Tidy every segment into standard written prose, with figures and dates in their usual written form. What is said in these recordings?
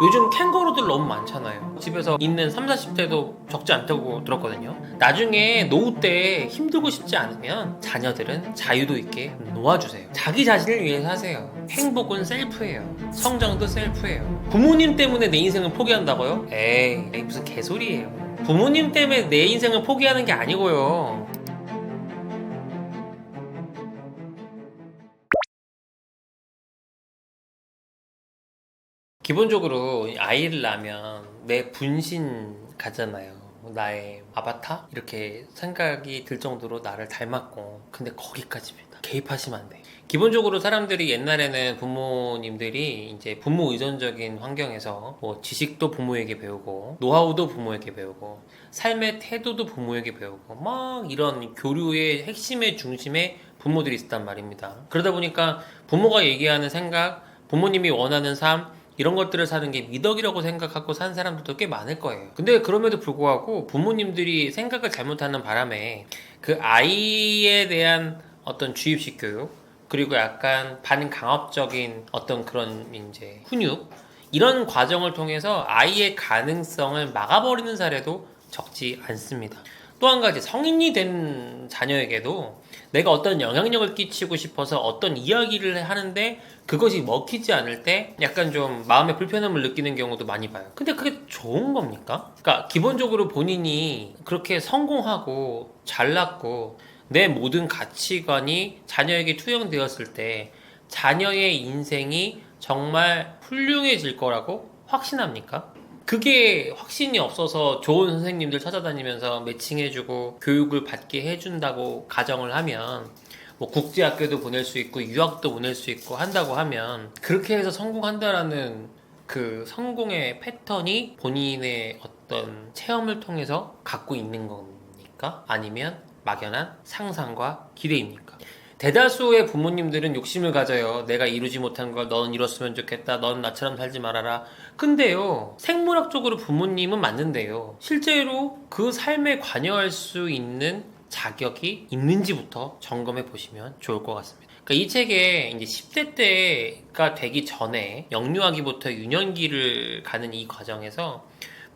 요즘 캥거루들 너무 많잖아요. 집에서 있는 30, 40대도 적지 않다고 들었거든요. 나중에 노후 때 힘들고 싶지 않으면 자녀들은 자유도 있게 놓아주세요. 자기 자신을 위해서 하세요. 행복은 셀프예요. 성장도 셀프예요. 부모님 때문에 내 인생을 포기한다고요? 에이 무슨 개소리예요. 부모님 때문에 내 인생을 포기하는 게 아니고요. 기본적으로 아이를 낳으면 내 분신 가잖아요. 나의 아바타? 이렇게 생각이 들 정도로 나를 닮았고, 근데 거기까지입니다. 개입하시면 안 돼. 기본적으로 사람들이 옛날에는 부모님들이 이제 부모 의존적인 환경에서 뭐 지식도 부모에게 배우고, 노하우도 부모에게 배우고, 삶의 태도도 부모에게 배우고, 막 이런 교류의 핵심의 중심에 부모들이 있었단 말입니다. 그러다 보니까 부모가 얘기하는 생각, 부모님이 원하는 삶, 이런 것들을 사는 게 미덕이라고 생각하고 산 사람들도 꽤 많을 거예요. 근데 그럼에도 불구하고 부모님들이 생각을 잘못하는 바람에 그 아이에 대한 어떤 주입식 교육, 그리고 약간 반강압적인 어떤 그런 이제 훈육, 이런 과정을 통해서 아이의 가능성을 막아버리는 사례도 적지 않습니다. 또 한 가지, 성인이 된 자녀에게도 내가 어떤 영향력을 끼치고 싶어서 어떤 이야기를 하는데 그것이 먹히지 않을 때 약간 좀 마음의 불편함을 느끼는 경우도 많이 봐요. 근데 그게 좋은 겁니까? 그러니까 기본적으로 본인이 그렇게 성공하고 잘났고 내 모든 가치관이 자녀에게 투영되었을 때 자녀의 인생이 정말 훌륭해질 거라고 확신합니까? 그게 확신이 없어서 좋은 선생님들 찾아다니면서 매칭해주고 교육을 받게 해준다고 가정을 하면, 뭐 국제학교도 보낼 수 있고 유학도 보낼 수 있고 한다고 하면, 그렇게 해서 성공한다라는 그 성공의 패턴이 본인의 어떤 체험을 통해서 갖고 있는 겁니까? 아니면 막연한 상상과 기대입니까? 대다수의 부모님들은 욕심을 가져요. 내가 이루지 못한 걸 넌 이뤘으면 좋겠다. 넌 나처럼 살지 말아라. 근데요, 생물학적으로 부모님은 맞는데요. 실제로 그 삶에 관여할 수 있는 자격이 있는지부터 점검해 보시면 좋을 것 같습니다. 그러니까 이 책에 이제 10대 때가 되기 전에 영유아기부터 유년기를 가는 이 과정에서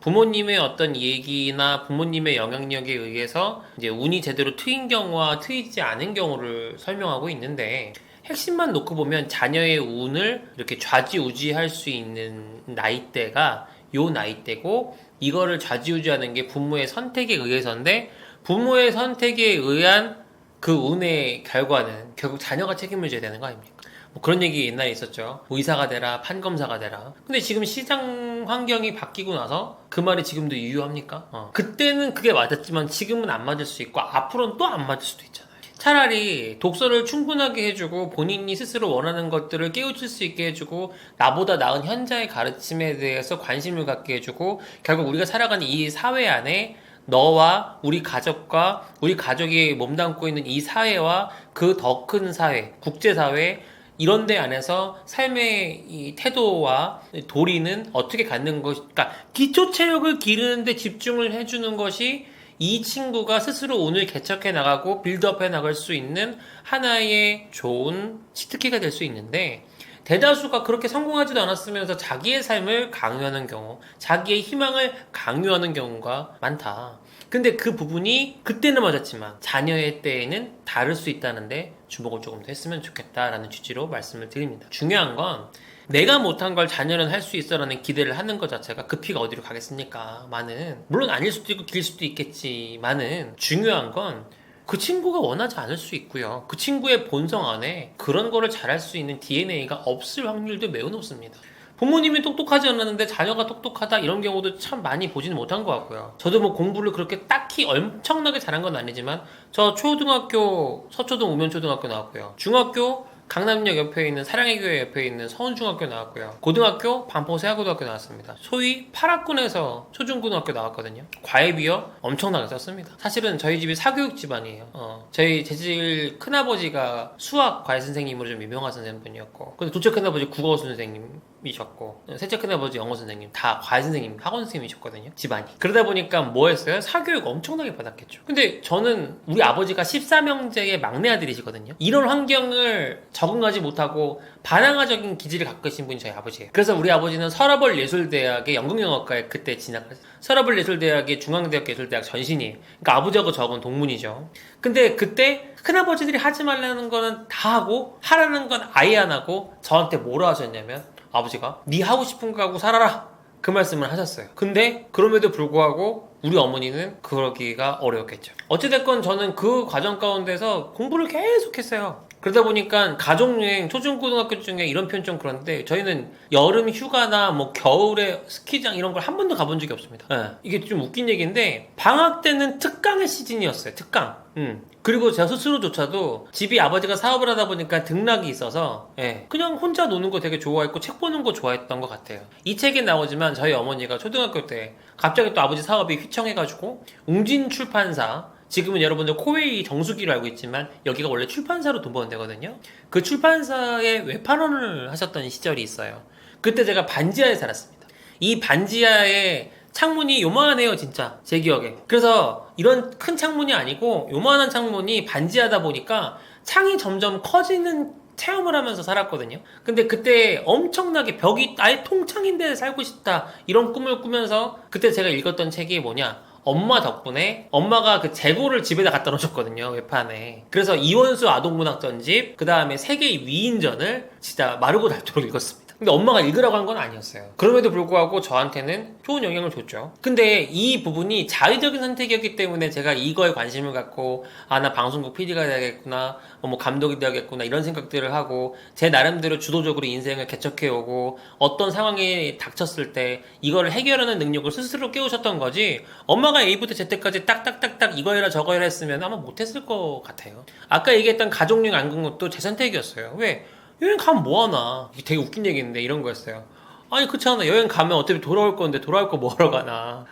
부모님의 어떤 얘기나 부모님의 영향력에 의해서 이제 운이 제대로 트인 경우와 트이지 않은 경우를 설명하고 있는데, 핵심만 놓고 보면 자녀의 운을 이렇게 좌지우지할 수 있는 나이대가 요 나이대고, 이거를 좌지우지하는 게 부모의 선택에 의해서인데, 부모의 선택에 의한 그 운의 결과는 결국 자녀가 책임을 져야 되는 거 아닙니까? 뭐 그런 얘기 옛날에 있었죠. 의사가 되라, 판검사가 되라. 근데 지금 시장 환경이 바뀌고 나서 그 말이 지금도 유효합니까? 그때는 그게 맞았지만 지금은 안 맞을 수 있고 앞으로는 또 안 맞을 수도 있잖아요. 차라리 독서를 충분하게 해주고 본인이 스스로 원하는 것들을 깨우칠 수 있게 해주고 나보다 나은 현자의 가르침에 대해서 관심을 갖게 해주고, 결국 우리가 살아가는 이 사회 안에 너와 우리 가족과 우리 가족이 몸담고 있는 이 사회와 그 더 큰 사회, 국제사회, 이런 데 안에서 삶의 이 태도와 도리는 어떻게 갖는 것이, 그러니까 기초 체력을 기르는데 집중을 해주는 것이 이 친구가 스스로 오늘 개척해 나가고 빌드업해 나갈 수 있는 하나의 좋은 치트키가 될 수 있는데, 대다수가 그렇게 성공하지도 않았으면서 자기의 삶을 강요하는 경우, 자기의 희망을 강요하는 경우가 많다. 근데 그 부분이 그때는 맞았지만 자녀의 때에는 다를 수 있다는데 주목을 조금 더 했으면 좋겠다라는 취지로 말씀을 드립니다. 중요한 건 내가 못한 걸 자녀는 할 수 있어라는 기대를 하는 것 자체가 그 피가 어디로 가겠습니까? 많은, 물론 아닐 수도 있고 길 수도 있겠지만은 중요한 건 그 친구가 원하지 않을 수 있고요. 그 친구의 본성 안에 그런 거를 잘할 수 있는 DNA가 없을 확률도 매우 높습니다. 부모님이 똑똑하지 않았는데 자녀가 똑똑하다, 이런 경우도 참 많이 보지는 못한 것 같고요. 저도 뭐 공부를 그렇게 딱히 엄청나게 잘한 건 아니지만 저 초등학교 서초동 우면초등학교 나왔고요. 중학교 강남역 옆에 있는 사랑의 교회 옆에 있는 서원중학교 나왔고요. 고등학교 반포세아고등학교 나왔습니다. 소위 8학군에서 초중고등학교 나왔거든요. 과외비요 엄청나게 썼습니다. 사실은 저희 집이 사교육 집안이에요. 저희 재질 큰아버지가 수학 과외 선생님으로 좀 유명한 선생님분이었고, 근데 둘째 큰아버지 국어 선생님 선생님이셨고 셋째 큰아버지 영어 선생님, 다 과외 선생님, 학원 선생님이셨거든요. 집안이. 그러다 보니까 뭐 했어요? 사교육 엄청나게 받았겠죠. 근데 저는 우리 아버지가 14명째의 막내 아들이시거든요. 이런 환경을 적응하지 못하고 반항아적인 기질을 갖고 계신 분이 저희 아버지예요. 그래서 우리 아버지는 서러벌 예술대학의 연극영화과에 그때 진학을 했어요. 서러벌 예술대학의 중앙대학 예술대학 전신이에요. 그러니까 아버지하고 저하고는 동문이죠. 근데 그때 큰아버지들이 하지 말라는 거는 다 하고 하라는 건 아예 안 하고 저한테 뭐라 하셨냐면 아버지가 네 하고 싶은 거 하고 살아라 그 말씀을 하셨어요. 근데 그럼에도 불구하고 우리 어머니는 그러기가 어려웠겠죠. 어찌됐건 저는 그 과정 가운데서 공부를 계속 했어요. 그러다 보니까 가족여행, 초중고등학교 중에 이런 표현 좀 그런데 저희는 여름 휴가나 뭐 겨울에 스키장 이런 걸 한 번도 가본 적이 없습니다. 예, 이게 좀 웃긴 얘기인데 방학 때는 특강의 시즌이었어요. 특강. 그리고 제 스스로조차도 집이 아버지가 사업을 하다 보니까 등락이 있어서 그냥 혼자 노는 거 되게 좋아했고 책 보는 거 좋아했던 것 같아요. 이 책에 나오지만 저희 어머니가 초등학교 때 갑자기 또 아버지 사업이 휘청해가지고 웅진출판사, 지금은 여러분들 코웨이 정수기로 알고 있지만 여기가 원래 출판사로 돈 버는 데거든요. 그 출판사에 외판원을 하셨던 시절이 있어요. 그때 제가 반지하에 살았습니다. 이 반지하에 창문이 요만해요, 진짜. 제 기억에. 그래서 이런 큰 창문이 아니고 요만한 창문이 반지하다 보니까 창이 점점 커지는 체험을 하면서 살았거든요. 근데 그때 엄청나게 벽이 아예 통창인데 살고 싶다 이런 꿈을 꾸면서 그때 제가 읽었던 책이 뭐냐, 엄마 덕분에 엄마가 그 재고를 집에다 갖다 놓으셨거든요, 외판에. 그래서 이원수 아동문학 전집, 그 다음에 세계의 위인전을 진짜 마르고 닳도록 읽었습니다. 근데 엄마가 읽으라고 한 건 아니었어요. 그럼에도 불구하고 저한테는 좋은 영향을 줬죠. 근데 이 부분이 자의적인 선택이었기 때문에 제가 이거에 관심을 갖고 나 방송국 PD가 돼야겠구나, 뭐 감독이 돼야겠구나 이런 생각들을 하고 제 나름대로 주도적으로 인생을 개척해오고 어떤 상황이 닥쳤을 때 이거를 해결하는 능력을 스스로 깨우셨던 거지, 엄마가 A부터 Z까지 딱딱딱딱 이거 해라 저거 해라 했으면 아마 못했을 것 같아요. 아까 얘기했던 가족여행 안 간 것도 제 선택이었어요. 왜? 여행 가면 뭐하나. 이게 되게 웃긴 얘기인데 이런 거였어요. 아니 그렇잖아, 여행 가면 어차피 돌아올 건데 돌아올 거 뭐하러 가나,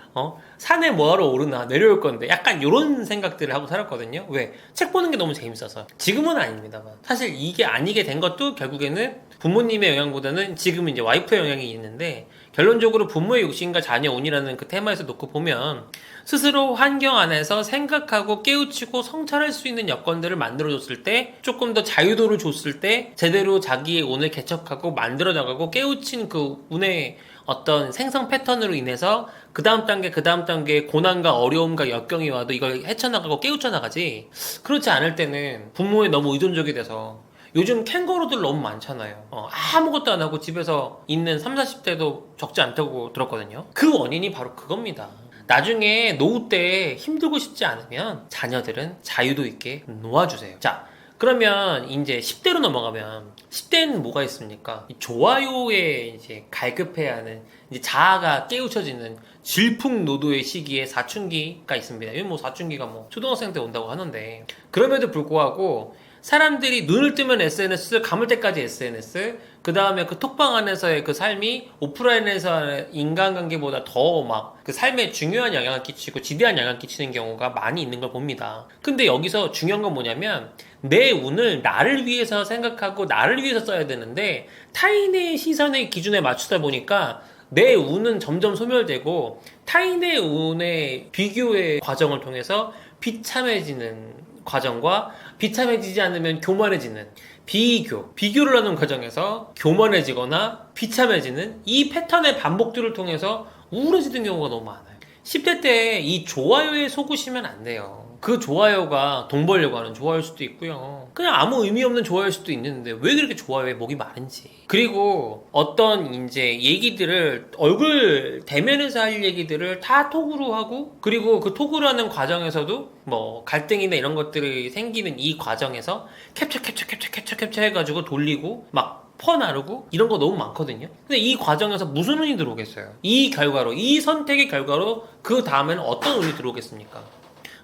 산에 뭐하러 오르나, 내려올 건데, 약간 이런 생각들을 하고 살았거든요. 왜? 책 보는 게 너무 재밌어서. 지금은 아닙니다만 사실 이게 아니게 된 것도 결국에는 부모님의 영향보다는 지금은 이제 와이프의 영향이 있는데, 결론적으로 부모의 욕심과 자녀 운이라는 그 테마에서 놓고 보면 스스로 환경 안에서 생각하고 깨우치고 성찰할 수 있는 여건들을 만들어줬을 때, 조금 더 자유도를 줬을 때 제대로 자기의 운을 개척하고 만들어 나가고 깨우친 그 운의 어떤 생성 패턴으로 인해서 그 다음 단계 고난과 어려움과 역경이 와도 이걸 헤쳐나가고 깨우쳐나가지, 그렇지 않을 때는 부모에 너무 의존적이 돼서 요즘 캥거루들 너무 많잖아요. 아무것도 안 하고 집에서 있는 30, 40대도 적지 않다고 들었거든요. 그 원인이 바로 그겁니다. 나중에 노후 때 힘들고 싶지 않으면 자녀들은 자유도 있게 놓아주세요. 자, 그러면 이제 10대로 넘어가면 10대는 뭐가 있습니까? 좋아요에 이제 갈급해야 하는, 이제 자아가 깨우쳐지는 질풍노도의 시기에 사춘기가 있습니다. 이건 뭐 사춘기가 뭐 초등학생 때 온다고 하는데, 그럼에도 불구하고 사람들이 눈을 뜨면 SNS, 감을 때까지 SNS, 그 다음에 그 톡방 안에서의 그 삶이 오프라인에서 인간관계보다 더 막 그 삶에 중요한 영향을 끼치고 지대한 영향을 끼치는 경우가 많이 있는 걸 봅니다. 근데 여기서 중요한 건 뭐냐면, 내 운을 나를 위해서 생각하고 나를 위해서 써야 되는데 타인의 시선의 기준에 맞추다 보니까 내 운은 점점 소멸되고 타인의 운의 비교의 과정을 통해서 비참해지는 과정과 비참해지지 않으면 교만해지는 비교를 하는 과정에서 교만해지거나 비참해지는 이 패턴의 반복들을 통해서 우울해지는 경우가 너무 많아요. 10대 때 이 좋아요에 속으시면 안 돼요. 그 좋아요가 돈 벌려고 하는 좋아요일 수도 있고요, 그냥 아무 의미 없는 좋아요일 수도 있는데 왜 그렇게 좋아요에 목이 마른지. 그리고 어떤 이제 얘기들을 얼굴 대면에서 할 얘기들을 다 톡으로 하고, 그리고 그 톡으로 하는 과정에서도 뭐 갈등이나 이런 것들이 생기는 이 과정에서 캡처 해가지고 돌리고 막 퍼나르고 이런 거 너무 많거든요. 근데 이 과정에서 무슨 운이 들어오겠어요? 이 결과로, 이 선택의 결과로 그 다음에는 어떤 운이 들어오겠습니까?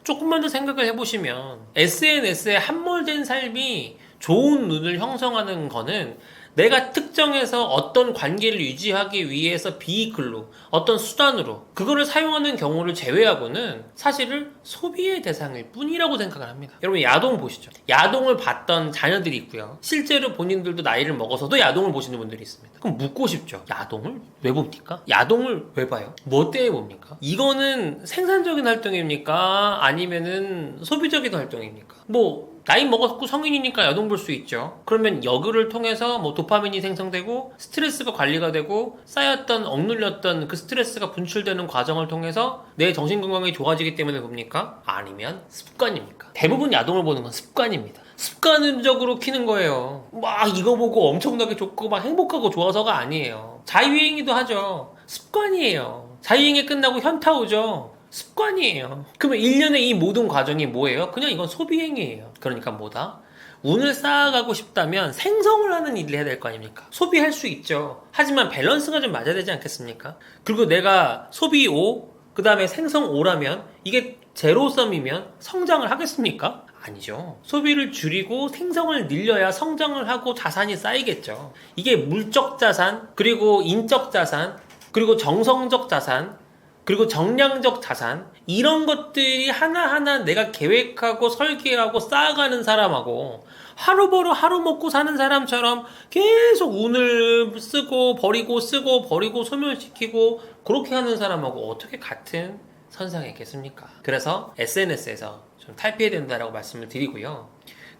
조금만 더 생각을 해보시면 SNS에 함몰된 삶이 좋은 눈을 형성하는 거는 내가 특정해서 어떤 관계를 유지하기 위해서 비이클로 어떤 수단으로 그거를 사용하는 경우를 제외하고는 사실은 소비의 대상일 뿐이라고 생각을 합니다. 여러분 야동 보시죠. 야동을 봤던 자녀들이 있고요. 실제로 본인들도 나이를 먹어서도 야동을 보시는 분들이 있습니다. 그럼 묻고 싶죠. 야동을 왜 봅니까? 야동을 왜 봐요? 뭐 때문에 봅니까? 이거는 생산적인 활동입니까? 아니면은 소비적인 활동입니까? 뭐 나이 먹었고 성인이니까 야동 볼 수 있죠. 그러면 여그를 통해서 뭐 도파민이 생성되고 스트레스가 관리가 되고 쌓였던 억눌렸던 그 스트레스가 분출되는 과정을 통해서 내 정신건강이 좋아지기 때문에 봅니까? 아니면 습관입니까? 대부분 야동을 보는 건 습관입니다. 습관적으로 키는 거예요. 막 이거 보고 엄청나게 좋고 막 행복하고 좋아서가 아니에요. 자유행위도 하죠. 습관이에요. 자유행위 끝나고 현타 오죠. 습관이에요. 그러면 1년의 이 모든 과정이 뭐예요? 그냥 이건 소비행위예요. 그러니까 뭐다? 운을 쌓아가고 싶다면 생성을 하는 일을 해야 될 거 아닙니까? 소비할 수 있죠. 하지만 밸런스가 좀 맞아야 되지 않겠습니까? 그리고 내가 소비 5, 그 다음에 생성 5라면 이게 제로섬이면 성장을 하겠습니까? 아니죠. 소비를 줄이고 생성을 늘려야 성장을 하고 자산이 쌓이겠죠. 이게 물적 자산, 그리고 인적 자산, 그리고 정성적 자산, 그리고 정량적 자산, 이런 것들이 하나하나 내가 계획하고 설계하고 쌓아가는 사람하고 하루 벌어 하루 먹고 사는 사람처럼 계속 운을 쓰고 버리고 쓰고 버리고 소멸시키고 그렇게 하는 사람하고 어떻게 같은 선상에 있겠습니까? 그래서 SNS에서 좀 탈피해야 된다라고 말씀을 드리고요.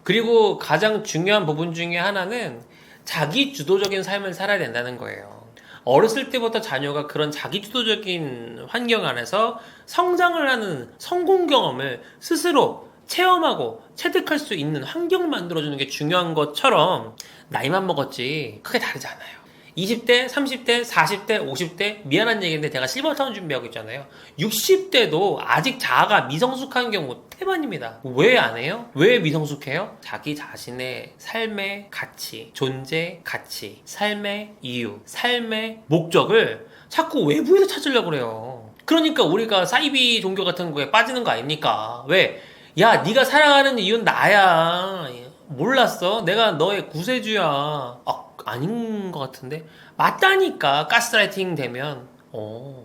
그리고 가장 중요한 부분 중에 하나는 자기 주도적인 삶을 살아야 된다는 거예요. 어렸을 때부터 자녀가 그런 자기주도적인 환경 안에서 성장을 하는 성공 경험을 스스로 체험하고 체득할 수 있는 환경을 만들어주는 게 중요한 것처럼 나이만 먹었지 크게 다르지 않아요. 20대, 30대, 40대, 50대 미안한 얘기인데 제가 실버타운 준비하고 있잖아요. 60대도 아직 자아가 미성숙한 경우 태반입니다. 왜 안 해요? 왜 미성숙해요? 자기 자신의 삶의 가치, 존재 가치, 삶의 이유, 삶의 목적을 자꾸 외부에서 찾으려고 그래요. 그러니까 우리가 사이비 종교 같은 거에 빠지는 거 아닙니까? 왜? 야, 네가 살아가는 이유는 나야. 몰랐어? 내가 너의 구세주야. 아닌 것 같은데? 맞다니까. 가스라이팅 되면.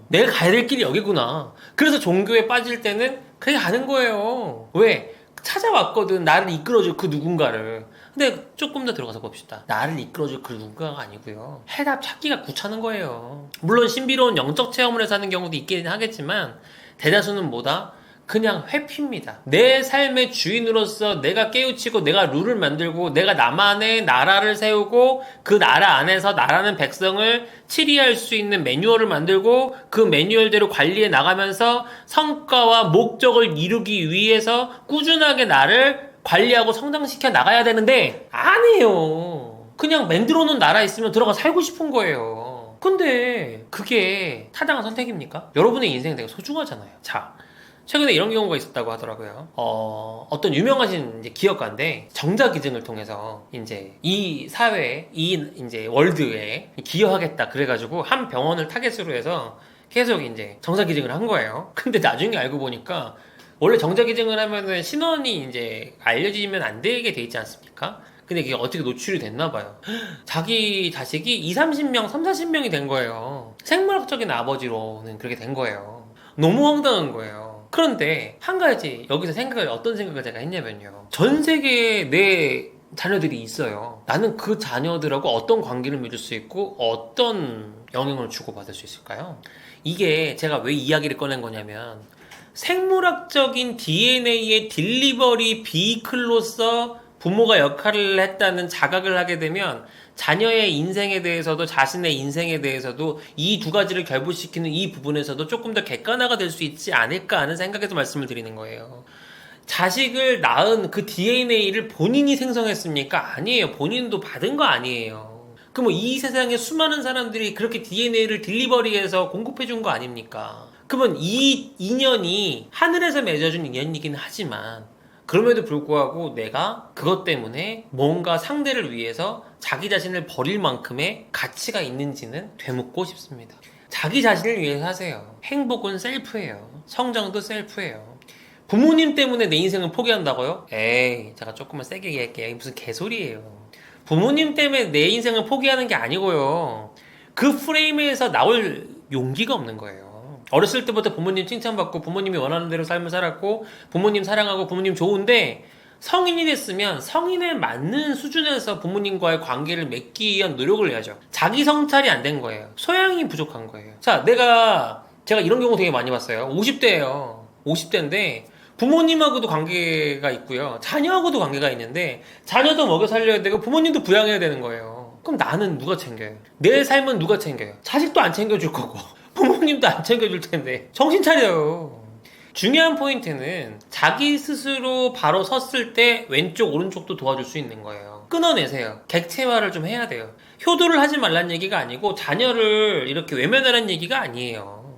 내가 가야 될 길이 여기구나. 그래서 종교에 빠질 때는 그게 가는 거예요. 왜? 찾아왔거든. 나를 이끌어줄 그 누군가를. 근데 조금 더 들어가서 봅시다. 나를 이끌어줄 그 누군가가 아니고요. 해답 찾기가 귀찮은 거예요. 물론 신비로운 영적 체험을 해서 하는 경우도 있긴 하겠지만 대다수는 뭐다? 그냥 회피입니다. 내 삶의 주인으로서 내가 깨우치고 내가 룰을 만들고 내가 나만의 나라를 세우고 그 나라 안에서 나라는 백성을 치리할 수 있는 매뉴얼을 만들고 그 매뉴얼대로 관리해 나가면서 성과와 목적을 이루기 위해서 꾸준하게 나를 관리하고 성장시켜 나가야 되는데 아니에요. 그냥 만들어 놓은 나라 있으면 들어가 살고 싶은 거예요. 근데 그게 타당한 선택입니까? 여러분의 인생 되게 소중하잖아요. 자, 최근에 이런 경우가 있었다고 하더라고요. 어떤 유명하신 이제 기업가인데 정자기증을 통해서 이제 이 사회에, 이제 월드에 기여하겠다 그래가지고 한 병원을 타겟으로 해서 계속 이제 정자기증을 한 거예요. 근데 나중에 알고 보니까 원래 정자기증을 하면은 신원이 이제 알려지면 안 되게 돼 있지 않습니까? 근데 이게 어떻게 노출이 됐나 봐요. 자기 자식이 20, 30명, 3, 40명이 된 거예요. 생물학적인 아버지로는 그렇게 된 거예요. 너무 황당한 거예요. 그런데 한 가지 여기서 어떤 생각을 제가 했냐면요. 전 세계에 내 자녀들이 있어요. 나는 그 자녀들하고 어떤 관계를 맺을 수 있고 어떤 영향을 주고받을 수 있을까요? 이게 제가 왜 이야기를 꺼낸 거냐면 생물학적인 DNA의 딜리버리 비클로서 부모가 역할을 했다는 자각을 하게 되면 자녀의 인생에 대해서도 자신의 인생에 대해서도 이 두 가지를 결부시키는 이 부분에서도 조금 더 객관화가 될 수 있지 않을까 하는 생각에서 말씀을 드리는 거예요. 자식을 낳은 그 DNA를 본인이 생성했습니까? 아니에요. 본인도 받은 거 아니에요. 그럼 이 세상에 수많은 사람들이 그렇게 DNA를 딜리버리해서 공급해 준 거 아닙니까? 그러면 이 인연이 하늘에서 맺어준 인연이긴 하지만 그럼에도 불구하고 내가 그것 때문에 뭔가 상대를 위해서 자기 자신을 버릴 만큼의 가치가 있는지는 되묻고 싶습니다. 자기 자신을 위해서 하세요. 행복은 셀프예요. 성장도 셀프예요. 부모님 때문에 내 인생을 포기한다고요? 에이, 제가 조금만 세게 얘기할게요. 무슨 개소리예요. 부모님 때문에 내 인생을 포기하는 게 아니고요. 그 프레임에서 나올 용기가 없는 거예요. 어렸을 때부터 부모님 칭찬받고 부모님이 원하는 대로 삶을 살았고 부모님 사랑하고 부모님 좋은데 성인이 됐으면 성인에 맞는 수준에서 부모님과의 관계를 맺기 위한 노력을 해야죠. 자기 성찰이 안 된 거예요. 소양이 부족한 거예요. 자, 제가 이런 경우 되게 많이 봤어요. 50대예요. 50대인데 부모님하고도 관계가 있고요. 자녀하고도 관계가 있는데 자녀도 먹여 살려야 되고 부모님도 부양해야 되는 거예요. 그럼 나는 누가 챙겨요? 내 삶은 누가 챙겨요? 자식도 안 챙겨줄 거고 부모님도 안 챙겨줄 텐데 정신 차려요. 중요한 포인트는 자기 스스로 바로 섰을 때 왼쪽 오른쪽도 도와줄 수 있는 거예요. 끊어내세요. 객체화를 좀 해야 돼요. 효도를 하지 말라는 얘기가 아니고 자녀를 이렇게 외면하라는 얘기가 아니에요.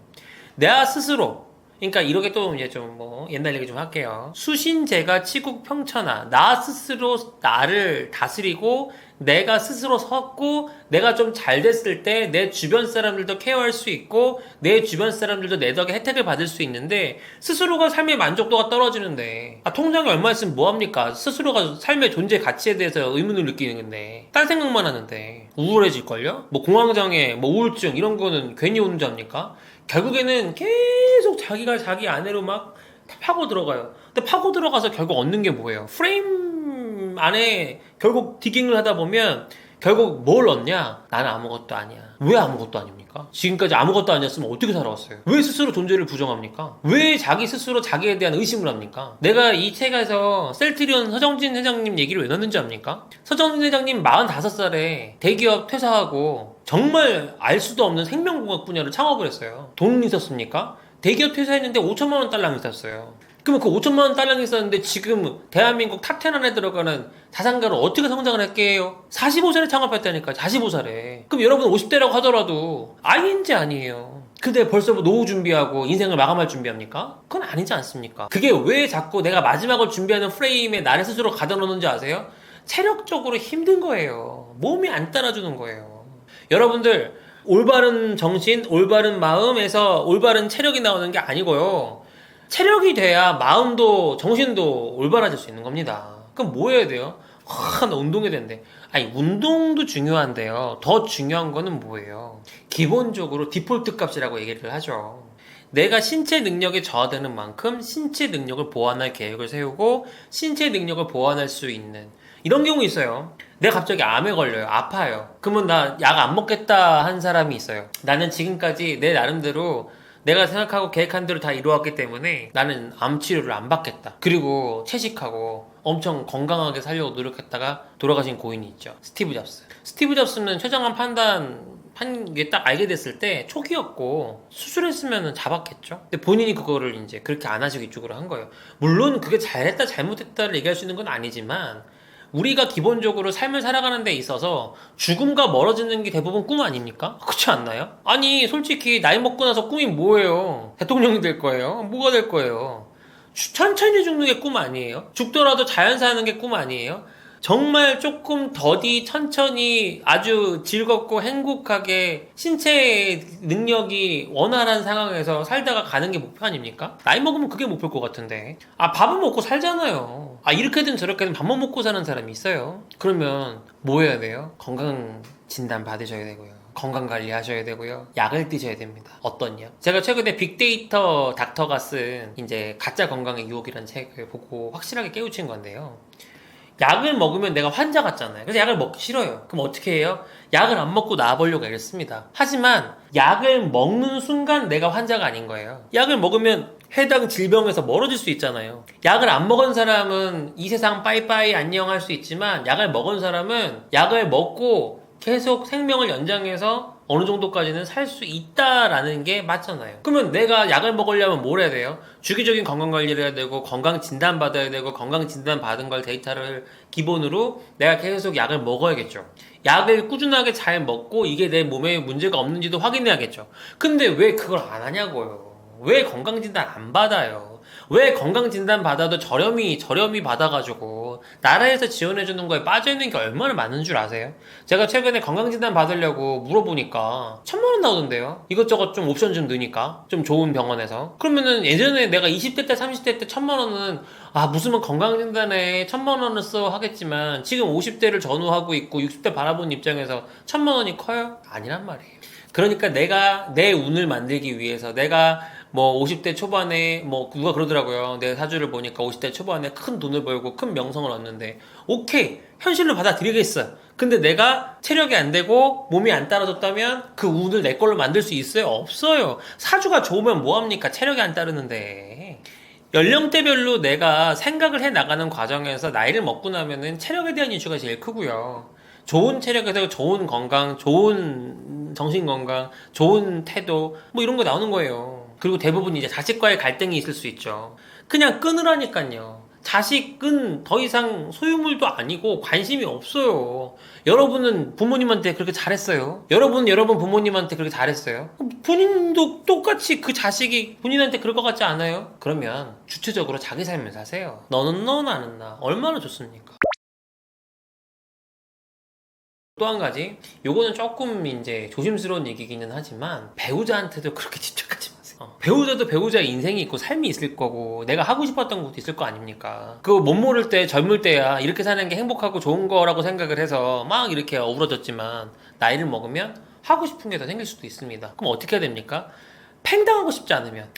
내가 스스로, 그러니까 이렇게 또 이제 좀 뭐 옛날 얘기 좀 할게요. 수신제가 치국평천하. 나 스스로 나를 다스리고 내가 스스로 섰고 내가 좀 잘 됐을 때 내 주변 사람들도 케어할 수 있고 내 주변 사람들도 내 덕에 혜택을 받을 수 있는데 스스로가 삶의 만족도가 떨어지는데 통장에 얼마 있으면 뭐합니까? 스스로가 삶의 존재 가치에 대해서 의문을 느끼는 건데 딴 생각만 하는데 우울해질걸요? 뭐 공황장애, 뭐 우울증 이런 거는 괜히 오는 줄 압니까? 결국에는 계속 자기가 자기 안으로 막 파고 들어가요. 근데 파고 들어가서 결국 얻는 게 뭐예요? 프레임 안에 결국 디깅을 하다 보면 결국 뭘 얻냐? 나는 아무것도 아니야. 왜 아무것도 아닙니까? 지금까지 아무것도 아니었으면 어떻게 살아왔어요? 왜 스스로 존재를 부정합니까? 왜 자기 스스로 자기에 대한 의심을 합니까? 내가 이 책에서 셀트리온 서정진 회장님 얘기를 왜 넣는지 압니까? 서정진 회장님 45살에 대기업 퇴사하고 정말 알 수도 없는 생명공학 분야를 창업을 했어요. 돈은 있었습니까? 대기업 퇴사했는데 5천만 원 달러가 있었어요. 그러면 그 5천만 원 달러가 있었는데 지금 대한민국 탑10 안에 들어가는 자산가로 어떻게 성장을 할게요? 45살에 창업했다니까. 45살에. 그럼 여러분 50대라고 하더라도 ING 아니에요. 근데 벌써 뭐 노후 준비하고 인생을 마감할 준비합니까? 그건 아니지 않습니까? 그게 왜 자꾸 내가 마지막을 준비하는 프레임에 나를 스스로 가둬놓는지 아세요? 체력적으로 힘든 거예요. 몸이 안 따라주는 거예요. 여러분들 올바른 정신, 올바른 마음에서 올바른 체력이 나오는 게 아니고요. 체력이 돼야 마음도 정신도 올바라질 수 있는 겁니다. 그럼 뭐 해야 돼요? 나 운동해야 되는데. 아니 운동도 중요한데요. 더 중요한 거는 뭐예요? 기본적으로 디폴트 값이라고 얘기를 하죠. 내가 신체 능력이 저하되는 만큼 신체 능력을 보완할 계획을 세우고 신체 능력을 보완할 수 있는 이런 경우 있어요. 내가 갑자기 암에 걸려요. 아파요. 그러면 나 약 안 먹겠다 한 사람이 있어요. 나는 지금까지 내 나름대로 내가 생각하고 계획한 대로 다 이루었기 때문에 나는 암 치료를 안 받겠다. 그리고 채식하고 엄청 건강하게 살려고 노력했다가 돌아가신 고인이 있죠. 스티브 잡스. 스티브 잡스는 최정한 한 게 딱 알게 됐을 때 초기였고 수술했으면 잡았겠죠. 근데 본인이 그거를 이제 그렇게 안 하시고 이쪽으로 한 거예요. 물론 그게 잘했다 잘못했다를 얘기할 수 있는 건 아니지만 우리가 기본적으로 삶을 살아가는 데 있어서 죽음과 멀어지는 게 대부분 꿈 아닙니까? 그렇지 않나요? 아니 솔직히 나이 먹고 나서 꿈이 뭐예요? 대통령이 될 거예요? 뭐가 될 거예요? 천천히 죽는 게 꿈 아니에요? 죽더라도 자연 사는 게 꿈 아니에요? 정말 조금 더디 천천히 아주 즐겁고 행복하게 신체 능력이 원활한 상황에서 살다가 가는 게 목표 아닙니까? 나이 먹으면 그게 목표일 것 같은데. 밥은 먹고 살잖아요. 이렇게든 저렇게든 밥만 먹고 사는 사람이 있어요. 그러면 뭐 해야 돼요? 건강 진단 받으셔야 되고요. 건강 관리하셔야 되고요. 약을 드셔야 됩니다. 어떤 약? 제가 최근에 빅데이터 닥터가 쓴 이제 가짜 건강의 유혹이라는 책을 보고 확실하게 깨우친 건데요. 약을 먹으면 내가 환자 같잖아요. 그래서 약을 먹기 싫어요. 그럼 어떻게 해요? 약을 안 먹고 나아보려고 애쓰습니다. 하지만 약을 먹는 순간 내가 환자가 아닌 거예요. 약을 먹으면 해당 질병에서 멀어질 수 있잖아요. 약을 안 먹은 사람은 이 세상 빠이빠이 안녕 할 수 있지만 약을 먹은 사람은 약을 먹고 계속 생명을 연장해서 어느 정도까지는 살 수 있다라는 게 맞잖아요. 그러면 내가 약을 먹으려면 뭘 해야 돼요? 주기적인 건강관리를 해야 되고 건강진단 받아야 되고 건강진단 받은 걸 데이터를 기본으로 내가 계속 약을 먹어야겠죠. 약을 꾸준하게 잘 먹고 이게 내 몸에 문제가 없는지도 확인해야겠죠. 근데 왜 그걸 안 하냐고요. 왜 건강진단 안 받아요? 왜 건강진단 받아도 저렴이 받아가지고 나라에서 지원해주는 거에 빠져있는 게 얼마나 많은 줄 아세요? 제가 최근에 건강진단 받으려고 물어보니까 1,000만 원 나오던데요? 이것저것 좀 옵션 좀 넣으니까 좀 좋은 병원에서. 그러면은 예전에 내가 20대 때 30대 때 1,000만 원은 무슨 건강진단에 1,000만 원을 써 하겠지만 지금 50대를 전후하고 있고 60대 바라보는 입장에서 1,000만 원이 커요? 아니란 말이에요. 그러니까 내가 내 운을 만들기 위해서 내가 뭐 50대 초반에 뭐 누가 그러더라고요. 내 사주를 보니까 50대 초반에 큰 돈을 벌고 큰 명성을 얻는데 오케이 현실로 받아들이겠어. 근데 내가 체력이 안 되고 몸이 안 따라줬다면 그 운을 내 걸로 만들 수 있어요? 없어요. 사주가 좋으면 뭐합니까? 체력이 안 따르는데. 연령대별로 내가 생각을 해 나가는 과정에서 나이를 먹고 나면은 체력에 대한 이슈가 제일 크고요. 좋은 체력에서 좋은 건강, 좋은 정신 건강, 좋은 태도 뭐 이런 거 나오는 거예요. 그리고 대부분 이제 자식과의 갈등이 있을 수 있죠. 그냥 끊으라니까요. 자식은 더 이상 소유물도 아니고 관심이 없어요. 여러분은 부모님한테 그렇게 잘했어요? 여러분은 여러분 부모님한테 그렇게 잘했어요? 본인도 똑같이 그 자식이 본인한테 그럴 것 같지 않아요? 그러면 주체적으로 자기 삶을 사세요. 너는 너, 나는 나. 얼마나 좋습니까? 또 한 가지, 요거는 조금 이제 조심스러운 얘기기는 하지만 배우자한테도 그렇게 집착하지 마세요. 배우자도 배우자의 인생이 있고 삶이 있을 거고 내가 하고 싶었던 것도 있을 거 아닙니까? 그거 못 모를 때 젊을 때야 이렇게 사는 게 행복하고 좋은 거라고 생각을 해서 막 이렇게 어우러졌지만 나이를 먹으면 하고 싶은 게 더 생길 수도 있습니다. 그럼 어떻게 해야 됩니까? 팽당하고 싶지 않으면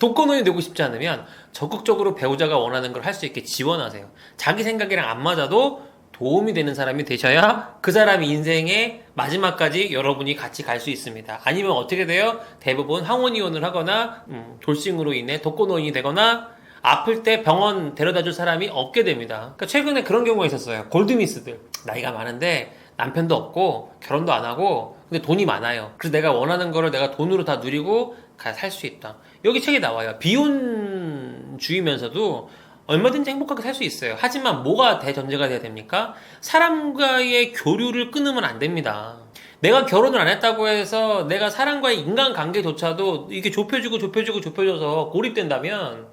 독거노인이 되고 싶지 않으면 적극적으로 배우자가 원하는 걸 할 수 있게 지원하세요. 자기 생각이랑 안 맞아도 도움이 되는 사람이 되셔야 그 사람의 인생의 마지막까지 여러분이 같이 갈 수 있습니다. 아니면 어떻게 돼요? 대부분 항원이혼을 하거나 돌싱으로 인해 독거노인이 되거나 아플 때 병원 데려다 줄 사람이 없게 됩니다. 그러니까 최근에 그런 경우가 있었어요. 골드미스들 나이가 많은데 남편도 없고 결혼도 안 하고 근데 돈이 많아요. 그래서 내가 원하는 거를 내가 돈으로 다 누리고 살 수 있다. 여기 책에 나와요. 비혼주의면서도 얼마든지 행복하게 살 수 있어요. 하지만 뭐가 대전제가 돼야 됩니까? 사람과의 교류를 끊으면 안 됩니다. 내가 결혼을 안 했다고 해서 내가 사람과의 인간관계조차도 이게 좁혀져서 고립된다면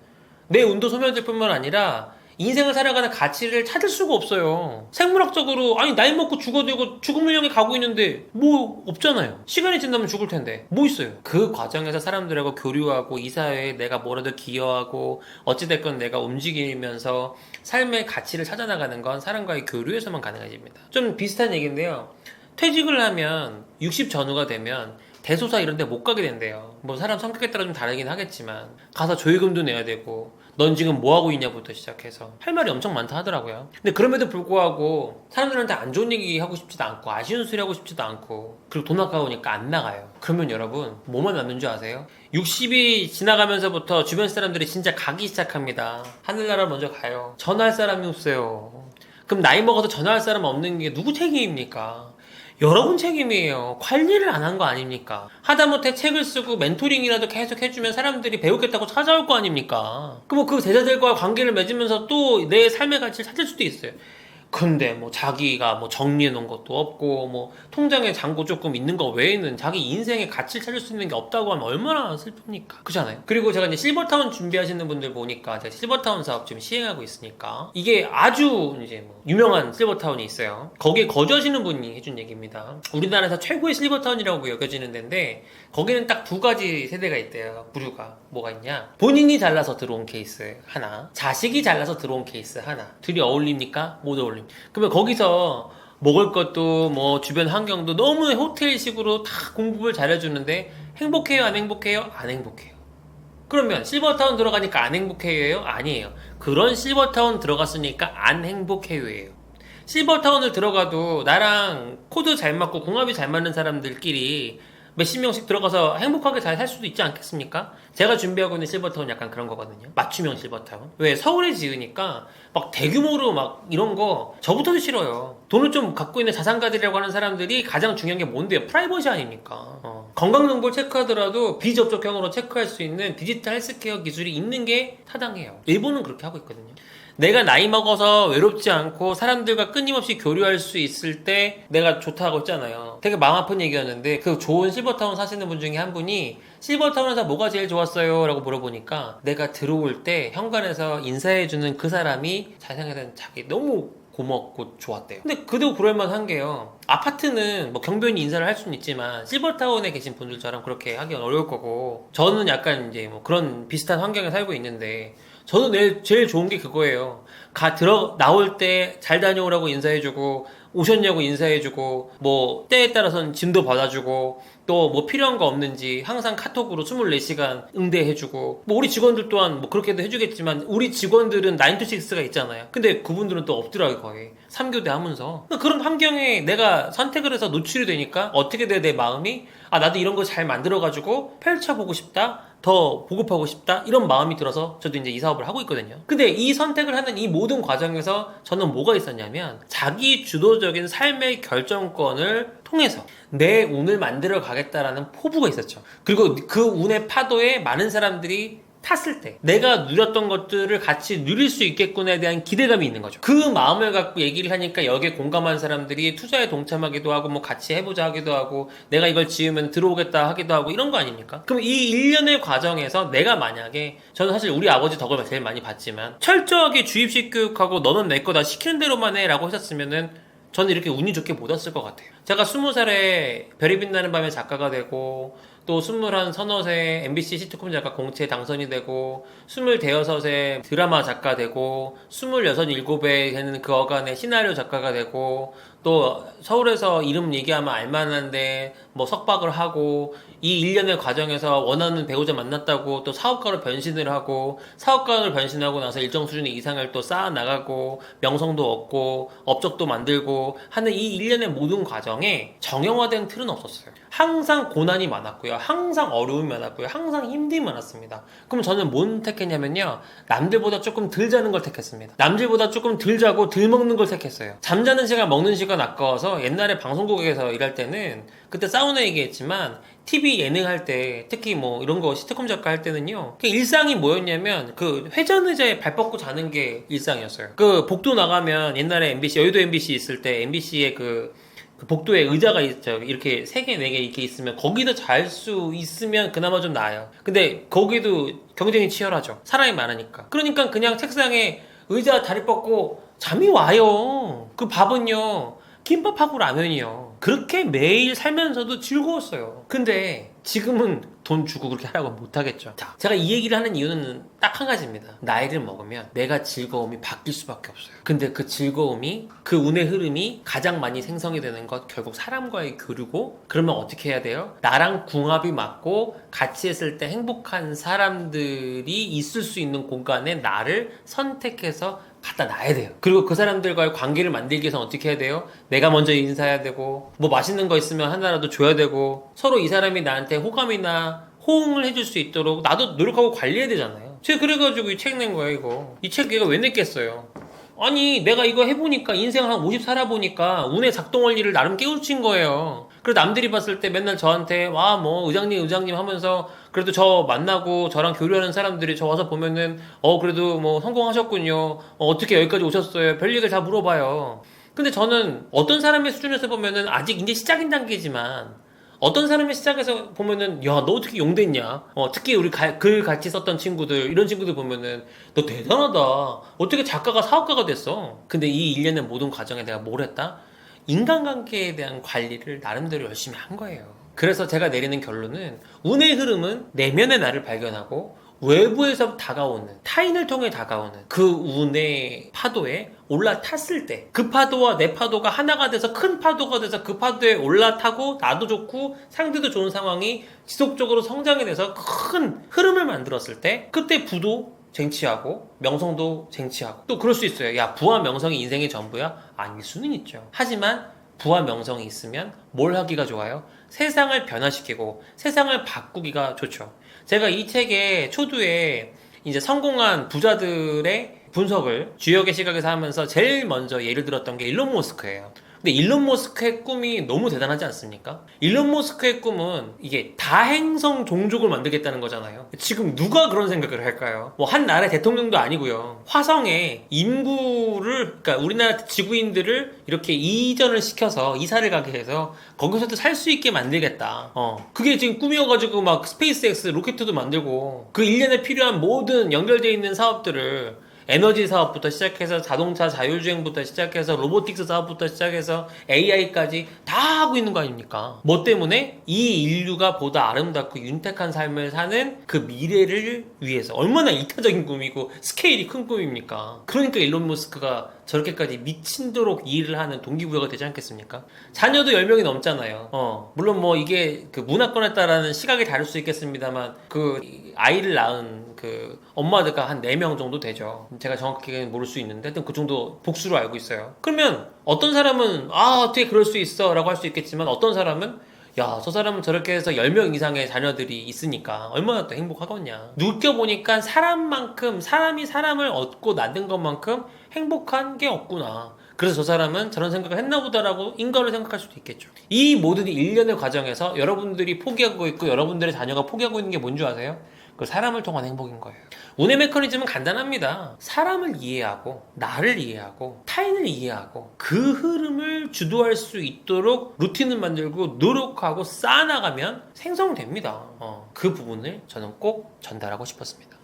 내 운도 소멸될 뿐만 아니라 인생을 살아가는 가치를 찾을 수가 없어요. 생물학적으로 아니 나이 먹고 죽어도 이거 죽음을 향해 가고 있는데 뭐 없잖아요. 시간이 지나면 죽을 텐데 뭐 있어요. 그 과정에서 사람들하고 교류하고 이 사회에 내가 뭐라도 기여하고 어찌됐건 내가 움직이면서 삶의 가치를 찾아나가는 건 사람과의 교류에서만 가능해집니다. 좀 비슷한 얘기인데요. 퇴직을 하면 60 전후가 되면 대소사 이런 데 못 가게 된대요. 뭐 사람 성격에 따라 좀 다르긴 하겠지만 가서 조의금도 내야 되고 넌 지금 뭐 하고 있냐부터 시작해서 할 말이 엄청 많다 하더라고요. 근데 그럼에도 불구하고 사람들한테 안 좋은 얘기 하고 싶지도 않고 아쉬운 소리 하고 싶지도 않고 그리고 돈 아까우니까 안 나가요. 그러면 여러분 뭐만 남는 줄 아세요? 60이 지나가면서부터 주변 사람들이 진짜 가기 시작합니다. 하늘나라 먼저 가요. 전화할 사람이 없어요. 그럼 나이 먹어서 전화할 사람 없는 게 누구 책임입니까? 여러분 책임이에요. 관리를 안 한 거 아닙니까? 하다못해 책을 쓰고 멘토링이라도 계속 해주면 사람들이 배우겠다고 찾아올 거 아닙니까? 그럼 그 제자들과 관계를 맺으면서 또 내 삶의 가치를 찾을 수도 있어요. 근데 뭐 자기가 뭐 정리해 놓은 것도 없고 뭐 통장에 잔고 조금 있는 거 외에는 자기 인생의 가치를 찾을 수 있는 게 없다고 하면 얼마나 슬픕니까? 그렇잖아요. 그리고 제가 이제 실버타운 준비하시는 분들 보니까 제가 실버타운 사업 지금 시행하고 있으니까 이게 아주 이제 뭐 유명한 실버타운이 있어요. 거기에 거주하시는 분이 해준 얘기입니다. 우리나라에서 최고의 실버타운이라고 여겨지는 데인데 거기는 딱 두 가지 세대가 있대요. 부류가 뭐가 있냐? 본인이 잘나서 들어온 케이스 하나, 자식이 잘나서 들어온 케이스 하나. 둘이 어울립니까? 못 어울립니다. 그러면 거기서 먹을 것도 뭐 주변 환경도 너무 호텔식으로 다 공급을 잘해주는데 행복해요? 안 행복해요? 안 행복해요. 그러면 실버타운 들어가니까 안 행복해요예요? 아니에요. 그런 실버타운 들어갔으니까 안 행복해요예요. 실버타운을 들어가도 나랑 코드 잘 맞고 궁합이 잘 맞는 사람들끼리 몇십 명씩 들어가서 행복하게 잘 살 수도 있지 않겠습니까? 제가 준비하고 있는 실버타운 약간 그런 거거든요. 맞춤형 실버타운. 왜? 서울에 지으니까 막 대규모로 막 이런 거 저부터도 싫어요. 돈을 좀 갖고 있는 자산가들이라고 하는 사람들이 가장 중요한 게 뭔데요? 프라이버시 아닙니까? 건강정보를 체크하더라도 비접촉형으로 체크할 수 있는 디지털 헬스케어 기술이 있는 게 타당해요. 일본은 그렇게 하고 있거든요. 내가 나이 먹어서 외롭지 않고 사람들과 끊임없이 교류할 수 있을 때 내가 좋다고 했잖아요. 되게 마음 아픈 얘기였는데 그 좋은 실버타운 사시는 분 중에 한 분이 실버타운에서 뭐가 제일 좋았어요? 라고 물어보니까 내가 들어올 때 현관에서 인사해주는 그 사람이 잘생긴 자기 너무 고맙고 좋았대요. 근데 그도 그럴만한 게요. 아파트는 뭐 경비원이 인사를 할 수는 있지만 실버타운에 계신 분들처럼 그렇게 하기 어려울 거고 저는 약간 이제 뭐 그런 비슷한 환경에 살고 있는데 저는 제일 좋은 게 그거예요. 나올 때 잘 다녀오라고 인사해주고 오셨냐고 인사해주고 뭐 때에 따라서는 짐도 받아주고 또 뭐 필요한 거 없는지 항상 카톡으로 24시간 응대해주고 뭐 우리 직원들 또한 뭐 그렇게도 해주겠지만 우리 직원들은 9to6가 있잖아요. 근데 그분들은 또 없더라고요. 거의 3교대 하면서 그런 환경에 내가 선택을 해서 노출이 되니까 어떻게 돼 내 마음이 나도 이런 거 잘 만들어가지고 펼쳐보고 싶다, 더 보급하고 싶다 이런 마음이 들어서 저도 이제 이 사업을 하고 있거든요. 근데 이 선택을 하는 이 모든 과정에서 저는 뭐가 있었냐면 자기 주도적인 삶의 결정권을 통해서 내 운을 만들어 가겠다라는 포부가 있었죠. 그리고 그 운의 파도에 많은 사람들이 탔을 때 내가 누렸던 것들을 같이 누릴 수 있겠구나에 대한 기대감이 있는 거죠. 그 마음을 갖고 얘기를 하니까 여기에 공감한 사람들이 투자에 동참하기도 하고 뭐 같이 해보자 하기도 하고 내가 이걸 지으면 들어오겠다 하기도 하고 이런 거 아닙니까? 그럼 이 일련의 과정에서 내가 만약에 저는 사실 우리 아버지 덕을 제일 많이 봤지만 철저하게 주입식 교육하고 너는 내 거다 시키는 대로만 해 라고 하셨으면은 저는 이렇게 운이 좋게 못 왔을 것 같아요. 제가 20살에 별이 빛나는 밤에 작가가 되고 또 21, 서너에 MBC 시트콤 작가 공채에 당선이 되고 26에 드라마 작가 되고 26, 7에 되는 그 어간의 시나리오 작가가 되고 또 서울에서 이름 얘기하면 알만한데 뭐 석박을 하고 이 일련의 과정에서 원하는 배우자 만났다고 또 사업가로 변신을 하고 사업가로 변신하고 나서 일정 수준의 이상을 또 쌓아 나가고 명성도 얻고 업적도 만들고 하는 이 일련의 모든 과정에 정형화된 틀은 없었어요. 항상 고난이 많았고요. 항상 어려움이 많았고요. 항상 힘듦이 많았습니다. 그럼 저는 뭔 택했냐면요. 남들보다 조금 덜 자는 걸 택했습니다. 남들보다 조금 덜 자고 덜 먹는 걸 택했어요. 잠자는 시간 먹는 시간 아까워서 옛날에 방송국에서 일할 때는 그때 사우나 얘기했지만 TV 예능 할 때 특히 뭐 이런 거 시트콤 작가 할 때는요 일상이 뭐였냐면 그 회전 의자에 발 뻗고 자는 게 일상이었어요. 그 복도 나가면 옛날에 MBC 여의도 MBC 있을 때 MBC의 그 복도에 의자가 있죠. 이렇게 3개, 4개 이렇게 있으면 거기다 잘 수 있으면 그나마 좀 나아요. 근데 거기도 경쟁이 치열하죠. 사람이 많으니까. 그러니까 그냥 책상에 의자 다리 뻗고 잠이 와요. 그 밥은요. 김밥하고 라면이요. 그렇게 매일 살면서도 즐거웠어요. 근데 지금은 돈 주고 그렇게 하라고 못하겠죠. 자, 제가 이 얘기를 하는 이유는 딱 한 가지입니다. 나이를 먹으면 내가 즐거움이 바뀔 수밖에 없어요. 근데 그 즐거움이 그 운의 흐름이 가장 많이 생성이 되는 것 결국 사람과의 교류고 그러면 어떻게 해야 돼요? 나랑 궁합이 맞고 같이 했을 때 행복한 사람들이 있을 수 있는 공간에 나를 선택해서 갖다 놔야 돼요. 그리고 그 사람들과의 관계를 만들기 위해서는 어떻게 해야 돼요? 내가 먼저 인사해야 되고 뭐 맛있는 거 있으면 하나라도 줘야 되고 서로 이 사람이 나한테 호감이나 호응을 해줄 수 있도록 나도 노력하고 관리해야 되잖아요. 제가 그래가지고 이 책 낸 거예요. 이거 이 책 얘가 왜 냈겠어요? 아니 내가 이거 해보니까 인생 한 50 살아보니까 운의 작동 원리를 나름 깨우친 거예요. 그리고 남들이 봤을 때 맨날 저한테 와 뭐 의장님 하면서 그래도 저 만나고 저랑 교류하는 사람들이 저 와서 보면은 그래도 뭐 성공하셨군요. 어떻게 여기까지 오셨어요? 별 얘기를 다 물어봐요. 근데 저는 어떤 사람의 수준에서 보면은 아직 이제 시작인 단계지만 어떤 사람의 시작에서 보면은 야 너 어떻게 용됐냐 특히 우리 글 같이 썼던 친구들 이런 친구들 보면은 너 대단하다 어떻게 작가가 사업가가 됐어. 근데 이 일련의 모든 과정에 내가 뭘 했다? 인간관계에 대한 관리를 나름대로 열심히 한 거예요. 그래서 제가 내리는 결론은 운의 흐름은 내면의 나를 발견하고 외부에서 다가오는 타인을 통해 다가오는 그 운의 파도에 올라탔을 때 그 파도와 내 파도가 하나가 돼서 큰 파도가 돼서 그 파도에 올라타고 나도 좋고 상대도 좋은 상황이 지속적으로 성장이 돼서 큰 흐름을 만들었을 때 그때 부도 쟁취하고 명성도 쟁취하고 또 그럴 수 있어요. 야 부와 명성이 인생의 전부야? 아닐 수는 있죠. 하지만 부와 명성이 있으면 뭘 하기가 좋아요? 세상을 변화시키고 세상을 바꾸기가 좋죠. 제가 이 책의 초두에 이제 성공한 부자들의 분석을 주역의 시각에서 하면서 제일 먼저 예를 들었던 게 일론 머스크예요. 근데 일론 머스크의 꿈이 너무 대단하지 않습니까? 일론 머스크의 꿈은 이게 다행성 종족을 만들겠다는 거잖아요. 지금 누가 그런 생각을 할까요? 뭐 한 나라의 대통령도 아니고요. 화성에 인구를, 그러니까 우리나라 지구인들을 이렇게 이전을 시켜서 이사를 가게 해서 거기서도 살 수 있게 만들겠다. 그게 지금 꿈이어가지고 막 스페이스X 로켓도 만들고 그 1년에 필요한 모든 연결되어 있는 사업들을 에너지 사업부터 시작해서 자동차 자율주행부터 시작해서 로보틱스 사업부터 시작해서 AI까지 다 하고 있는 거 아닙니까? 뭐 때문에 이 인류가 보다 아름답고 윤택한 삶을 사는 그 미래를 위해서. 얼마나 이타적인 꿈이고 스케일이 큰 꿈입니까? 그러니까 일론 머스크가 저렇게까지 미친도록 일을 하는 동기부여가 되지 않겠습니까? 자녀도 10명이 넘잖아요. 물론 뭐 이게 그 문화권에 따라는 시각이 다를 수 있겠습니다만 그 아이를 낳은 그 엄마들과 한 4명 정도 되죠. 제가 정확하게 모를 수 있는데 하여튼 그 정도 복수로 알고 있어요. 그러면 어떤 사람은 어떻게 그럴 수 있어 라고 할 수 있겠지만 어떤 사람은 야, 저 사람은 저렇게 해서 10명 이상의 자녀들이 있으니까 얼마나 또 행복하겠냐. 느껴보니까 사람만큼, 사람이 사람을 얻고 낳는 것만큼 행복한 게 없구나. 그래서 저 사람은 저런 생각을 했나 보다라고 인간을 생각할 수도 있겠죠. 이 모든 일련의 과정에서 여러분들이 포기하고 있고 여러분들의 자녀가 포기하고 있는 게 뭔지 아세요? 그 사람을 통한 행복인 거예요. 운의 메커니즘은 간단합니다. 사람을 이해하고 나를 이해하고 타인을 이해하고 그 흐름을 주도할 수 있도록 루틴을 만들고 노력하고 쌓아나가면 생성됩니다. 그 부분을 저는 꼭 전달하고 싶었습니다.